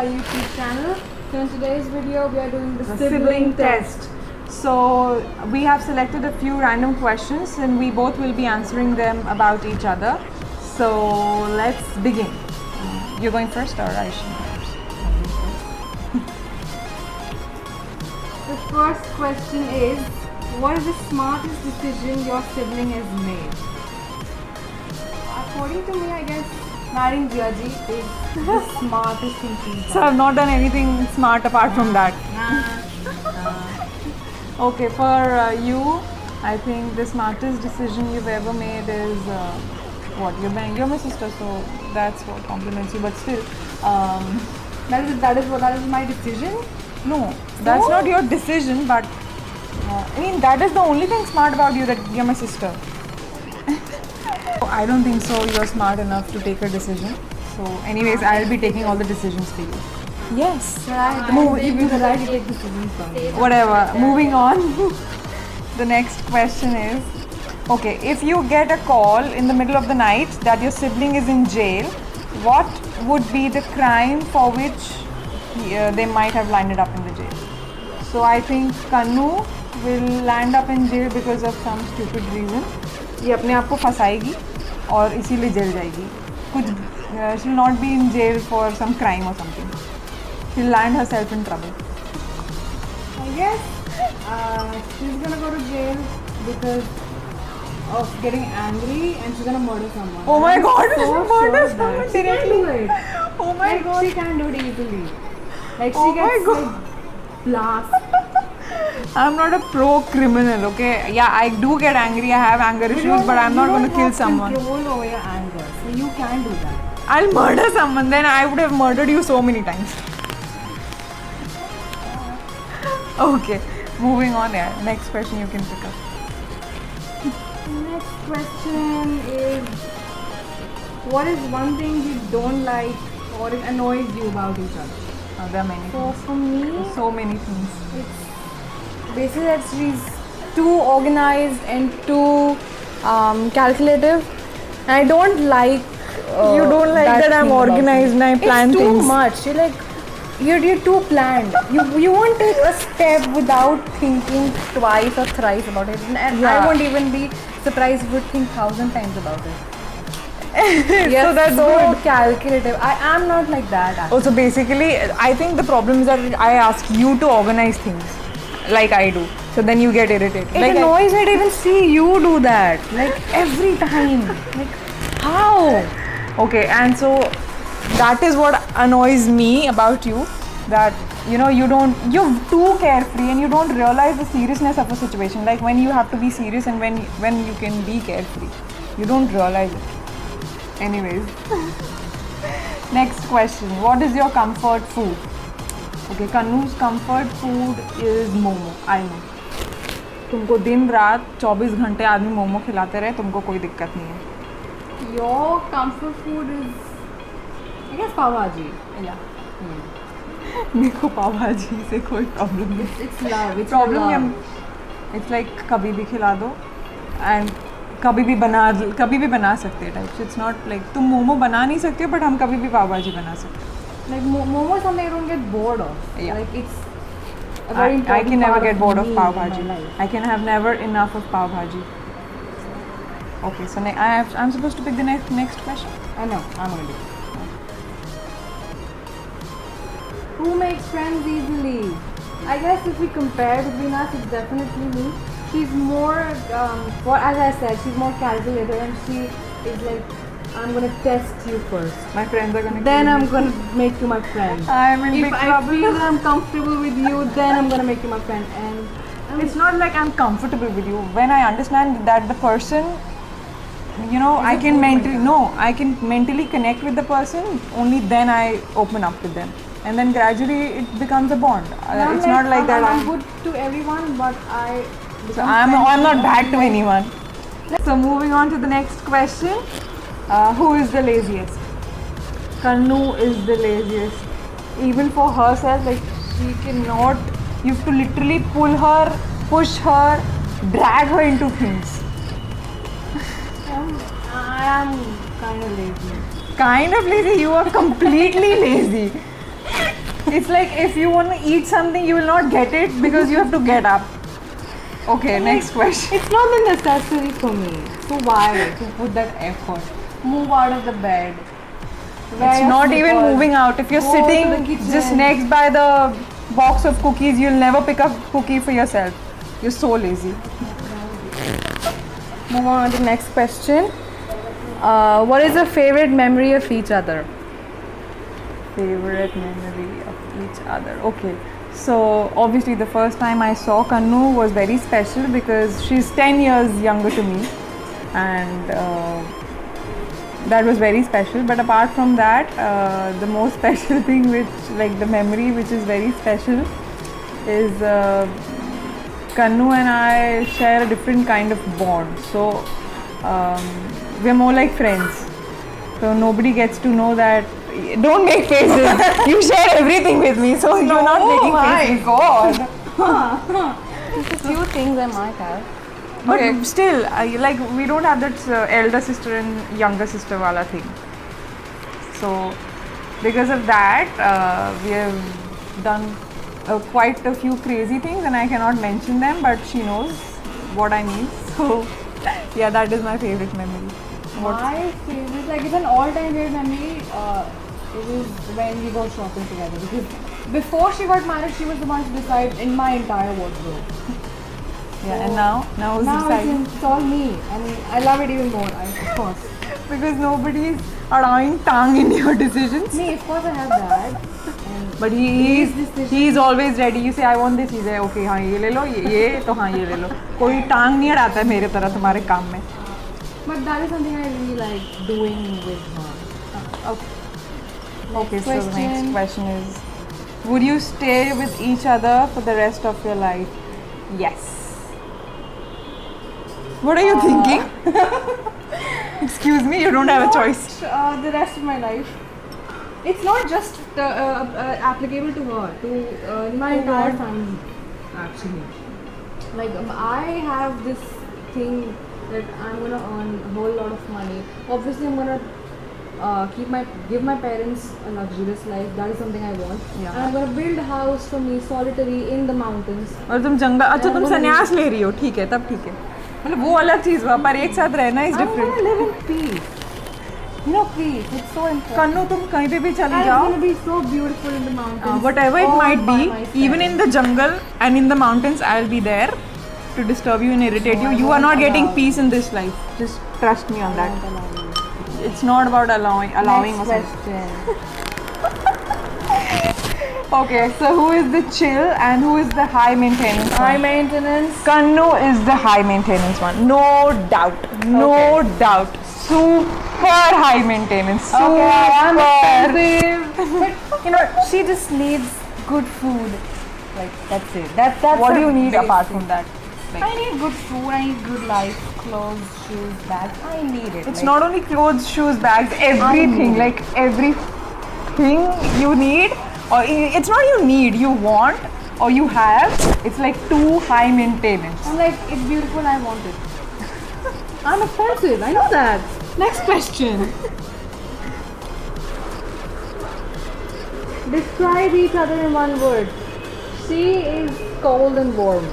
our YouTube channel. So in today's video we are doing the Sibling test. So we have selected a few random questions and we both will be answering them about each other. So let's begin. You're going first or I should go first? The first question is, what is the smartest decision your sibling has made? According to me, I guess marrying Jiaji is the smartest thing she's So done. I've not done anything smart apart from that. Okay, for you, I think the smartest decision you've ever made is what? You're my sister, so that's what compliments you. But still, That is my decision. no, that's not your decision. But I mean, that is the only thing smart about you, that you're my sister. I don't think so. You're smart enough to take a decision. So, anyways, I'll be taking all the decisions for you. Yes. Give you the right to take decisions from me. Whatever. Moving on. The next question is, okay, if you get a call in the middle of the night that your sibling is in jail, what would be the crime for which they might have landed up in the jail? So I think Kannu will land up in jail because of some stupid reason. ये अपने आप को फंसाएगी और इसीलिए jail जाएगी. कुछ she'll not be in jail for some crime or something. She'll land herself in trouble. I guess she's gonna go to jail because of getting angry and she's gonna murder someone. Oh my I'm God! so Murder sure someone that she can directly. do it. Oh my Like, God! she can do it easily. Like Oh she my gets God. like blast. I'm not a pro criminal, okay? Yeah, I do get angry, I have anger issues, but I'm not going to kill someone. You don't have control over your anger, so you can do that. I'll murder someone, then I would have murdered you so many times. Okay, moving on. Yeah, next question you can pick up. Next question is, what is one thing you don't like or it annoys you about each other? There are many So things. for me, So many things. it's basically that she's too organized and too calculative. And I don't like. You don't like that I'm thing about organized me. and I plan it's things. too much. You're too planned. You won't take a step without thinking twice or thrice about it. And Yeah. I won't even be surprised if you think 1,000 times about it. You're So that's so good. calculative. I am not like that. Actually. Also, basically, I think the problem is that I ask you to organize things like I do. So then you get irritated. It Like annoys me to even see you do that. Like every time. Like how? Okay, and so that is what annoys me about you, that you're too carefree and you don't realize the seriousness of a situation, like when you have to be serious and when you can be carefree. You don't realize it. Anyways. Next question, what is your comfort food? Okay, Kannu's comfort food is momo. I know. तुमको दिन रात 24 घंटे आदमी मोमो खिलाते रहे, तुमको कोई दिक्कत नहीं है. Your comfort food is, I guess, pav bhaji. Yeah. मेरे को पाव भाजी से कोई प्रॉब्लम नहीं. It's love. It's problem love. It's like कभी भी खिला दो एंड कभी भी बना सकते हैं टाइप्स. इट्स नॉट लाइक तुम मोमो बना नहीं सकते हो बट हम कभी भी पाव भाजी बना सकते हैं. Like momo is something I don't get bored of. Yeah. Like it's a very I important can never part get bored of me pav in my bhaji. life. I can have never enough of pav bhaji. Okay, so I'm supposed to pick the next question. I know. I'm gonna do it. Who makes friends easily? I guess if we compare between us, it's definitely me. She's more, as I said, she's more calculated and she is like, I'm gonna test you first. My friends are gonna. Then kill I'm me. gonna make you my friend. I'm in If big I trouble. feel that I'm comfortable with you, then I'm gonna make you my friend. And It's not like I'm comfortable with you. When I understand that the person, I can mentally connect with the person, only then I open up with them. And then gradually it becomes a bond. It's not like that. I'm good to everyone, but So I'm not bad to anyone. So moving on to the next question. Who is the laziest? Kannu is the laziest. Even for herself, like she cannot. You have to literally pull her, push her, drag her into things. I am kind of lazy. Kind of lazy. You are completely lazy. It's like if you want to eat something, you will not get it because you have to get up. Okay, next question. It's not a necessary for me. So why to put that effort? Move out of the bed. Wear It's your not even slippers, moving out. If you're go to the sitting kitchen. just next by the box of cookies, you'll never pick up cookie for yourself. You're so lazy. Move on to the next question. What is your favorite memory of each other? Favorite memory of each other. Okay. So obviously the first time I saw Kannu was very special because she's 10 years younger to me, and that was very special. But apart from that, the most special thing, which like the memory which is very special, is Kannu and I share a different kind of bond. So we're more like friends. So nobody gets to know that. Don't make faces. You share everything with me, so you're not making faces. God! Just a few things I might have. But still, like we don't have that elder sister and younger sister wala thing. So because of that, we have done quite a few crazy things, and I cannot mention them, but she knows what I mean. So yeah, that is my favorite memory. My favorite, like it's an all-time favorite memory. It was when we go shopping together, because before she got married, she was the one to decide in my entire wardrobe. Yeah, and now who's Now deciding? it's all me, and I love it even more. Of course. Because nobody is allowing tongue in your decisions. Me, of course, I have that. And But he is always ready. You say I want this, he say okay हाँ ये ले लो ये तो हाँ ये ले लो. कोई टांग नहीं अड़ाता है मेरे तरह तुम्हारे काम में. but that is something I really like doing with her. Okay, so the next question is, would you stay with each other for the rest of your life? Yes. What are you thinking? Excuse me, you don't have a choice. The rest of my life. It's not just applicable to her, to my entire family, actually. Like I have this thing that I'm gonna earn a whole lot of money. Obviously, I'm gonna give my parents a luxurious life. That is something I want. Yeah. And I'm gonna build a house for me, solitary in the mountains. और तुम जंगल अच्छा तुम संन्यास ले रही हो ठीक है तब ठीक है मतलब वो अलग चीज़ हुआ पर एक साथ रहना is I'm different. gonna live in peace. You know, peace. It's so important. कन्नू तुम कहीं पे भी चली And it's जाओ. gonna be so beautiful in the mountains. Whatever it all might by be, myself. even in the jungle and in the mountains, I'll be there to disturb you and irritate No, you. I You are won't not getting allow peace in this life. Just trust me on I that. won't allow you. It's not about allowing Next or something. question. Okay, so who is the chill and who is the high maintenance High one? maintenance. Kannu is the high maintenance one. No doubt. No doubt. Super high maintenance. Super. Okay, I'm expensive. But you know, she just needs good food. Like that's it. That's What do her you need basic. apart from that? Like, I need good food. I need good life, clothes, shoes, bags. I need it. it's not only clothes, shoes, bags, everything. need Like everything you need, or it's not you need, you want, or you have. It's like too high maintenance. I'm like, it's beautiful. I want it. I'm expensive. I know that. Next question. Describe each other in one word. She is cold and warm.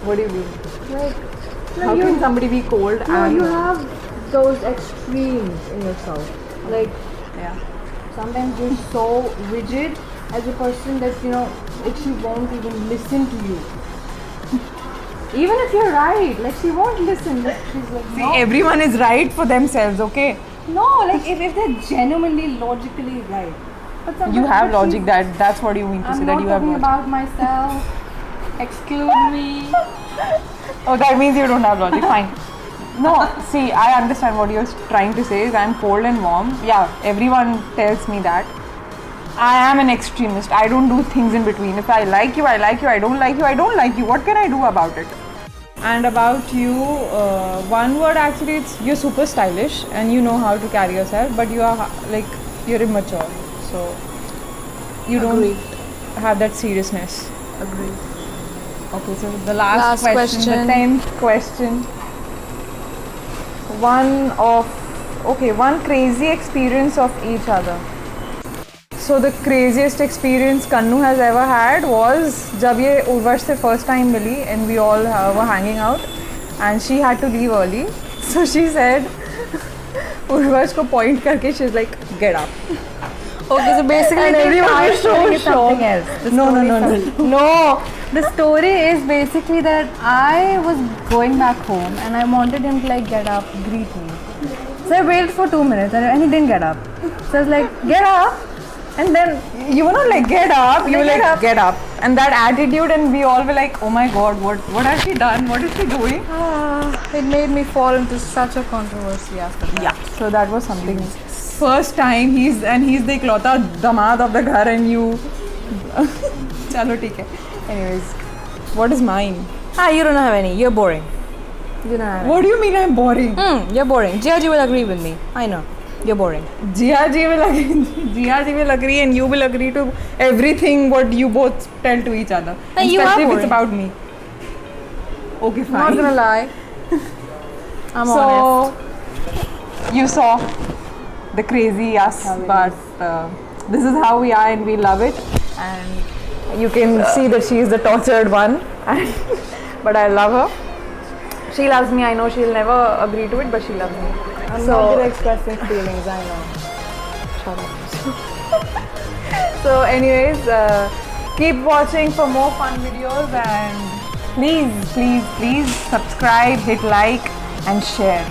What do you mean? Like, How you, can somebody be cold no, and you have those extremes in yourself. Like yeah? sometimes you're so rigid as a person that you know, like she won't even listen to you. Even if you're right, like she won't listen. Like, she's like, See, no, everyone is right for themselves. Okay, no, like if they're genuinely logically right. But sometimes you have but logic. That's what you mean to I'm say not that you have talking logic. about myself. Exclude me. Oh, that means you don't have logic. Fine. No, see, I understand what you're trying to say. Is I'm cold and warm. Yeah, everyone tells me that. I am an extremist. I don't do things in between. If I like you, I like you. I don't like you, I don't like you. What can I do about it? And about you, one word actually, it's you're super stylish and you know how to carry yourself, but you are like you're immature. So you don't have that seriousness. Agreed. Okay, so the last Last question, the 10th question. One crazy experience of each other. so the craziest experience Kannu has ever had was जब ये उर्वश से first time milli and we all were hanging out and she had to leave early. So she said, Urvash को point करके she's like, get up. Okay, so basically And the everyone entire was so story is something shocked. else. The No, no, story no, is some- no. The story is basically that I was going back home and I wanted him to like get up, greet me. So I waited for 2 minutes and he didn't get up. So I was like, get up. And then You were not like get up, you were Get like up. get up. And that attitude and we all were like, oh my god, what has she done? What is she doing? it made me fall into such a controversy after that. Yeah. So that was something. First time he's the इकलौता दामाद of the घर and you. चलो ठीक है. Anyways, what is mine? You don't have any. You're boring. You don't have What do you mean I'm boring? any. You're boring. Jia will agree with me. I know. You're boring. Jia ji will agree and you will agree to everything what you both tell to each other. Hey, you are Especially if it's boring. about me. Okay, fine. Not gonna lie. I'm so honest. you saw the crazy us, but this is how we are and we love it. And you can see that she is the tortured one, but I love her. She loves me. I know she'll never agree to it, but she loves me. I'm So- not good at expressing feelings, I know. Shut up. So, anyways, keep watching for more fun videos and please subscribe, hit like, and share.